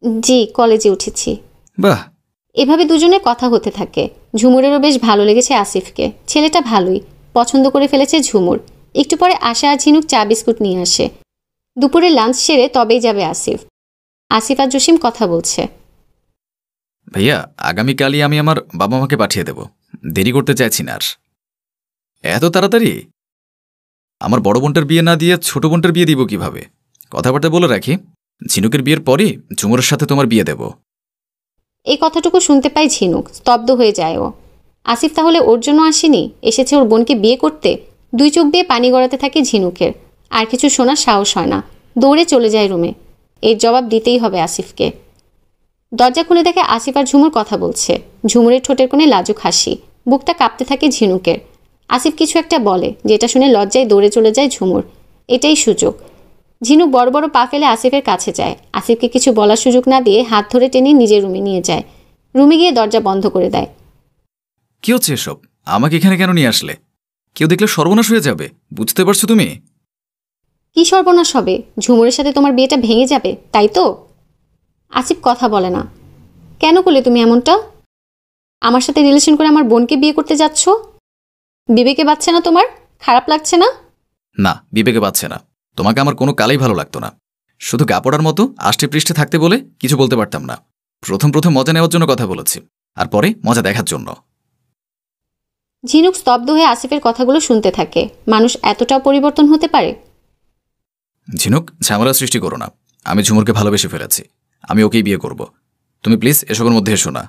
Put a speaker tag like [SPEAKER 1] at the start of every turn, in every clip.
[SPEAKER 1] জি, কলেজে উঠেছি।
[SPEAKER 2] বাহ।
[SPEAKER 1] এভাবে দুজনের কথা হতে থাকে। ঝুমুরেরও বেশ ভালো লেগেছে আসিফকে। ছেলেটা ভালোই, পছন্দ করে ফেলেছে ঝুমুর। একটু পরে আশা আর ঝিনুক চা বিস্কুট নিয়ে আসে। দুপুরে লাঞ্চ সেরে তবেই যাবে আসিফ। আসিফ আর জসিম কথা বলছে।
[SPEAKER 2] ভাইয়া, আগামীকালই আমি আমার বাবা মাকে পাঠিয়ে দেব, দেরি করতে চাইছি না আর। এত তাড়াতাড়ি? আমার বড় বোনটার বিয়ে না দিয়ে ছোট বোনটার বিয়ে দিব কিভাবে? কথাবার্তা বলে রাখি, ঝিনুকের বিয়ের পরই ঝুমুরের সাথে তোমার বিয়ে দেব।
[SPEAKER 1] এই কথাটুকু শুনতে পাই ঝিনুক, স্তব্ধ হয়ে যায় ও। আসিফ তাহলে ওর জন্য আসেনি, এসেছে ওর বোনকে বিয়ে করতে? দুই চোখ দিয়ে পানি গড়াতে থাকে ঝিনুকের। আর কিছু শোনার সাহস হয় না, দৌড়ে চলে যায় রুমে। এর জবাব দিতেই হবে আসিফকে। দরজা খুলে দেখে আসিফ আর ঝুমুর কথা বলছে। ঝুমুরের ঠোঁটের কোণে লাজুক হাসি, বুকটা কাঁপতে থাকে ঝিনুকের। আসিফ কিছু একটা বলে, যেটা শুনে লজ্জায় দৌড়ে চলে যায় ঝুমুর। এটাই সুযোগ। ঝিনুক বড় বড় পা ফেলে আসিফের কাছে যায়। আসিফকে কিছু বলার সুযোগ না দিয়ে হাত ধরে টেনে নিজের রুমে নিয়ে যায়। রুমে গিয়ে দরজা বন্ধ করে দেয়।
[SPEAKER 2] কি হচ্ছে এসব? আমাকে এখানে কেন নিয়ে আসলে? কেউ দেখলে সর্বনাশ হয়ে যাবে, বুঝতে পারছো তুমি?
[SPEAKER 1] কি সর্বনাশ হবে? ঝুমুরের সাথে তোমার বিয়েটা ভেঙে যাবে, তাই তো? আসিফ কথা বলে না। কেন করলে তুমি এমনটা? আমার সাথে রিলেশন করে আমার বোনকে বিয়ে করতে যাচ্ছ? বিবেকে বাচ্ছে না তোমার? খারাপ লাগছে না?
[SPEAKER 2] না, বিবেকে পাচ্ছে না। তোমাকে আমার কোনো কালেই ভালো লাগতো না। শুধু গাপড়ার মতো আষ্টে পৃষ্ঠে থাকতে বলে কিছু বলতে পারতাম না। প্রথম প্রথম মজা নেওয়ার জন্য কথা বলেছি, আর পরে মজা দেখার জন্য।
[SPEAKER 1] ঝিনুক স্তব্ধ হয়ে আসিফের কথাগুলো শুনতে থাকে। মানুষ এতটাও পরিবর্তন হতে পারে?
[SPEAKER 2] ঝিনুক, ঝামেলা সৃষ্টি করো না। আমি ঝুমুরকে ভালোবেসে ফেলেছি, আমি ওকেই বিয়ে করব। তুমি প্লিজ এসবের মধ্যে এসো না।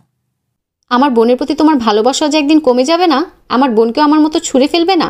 [SPEAKER 1] আমার বোনের প্রতি তোমার ভালোবাসা যে একদিন কমে যাবে না? আমার বোনকেও আমার মতো ছুঁড়ে ফেলবে না?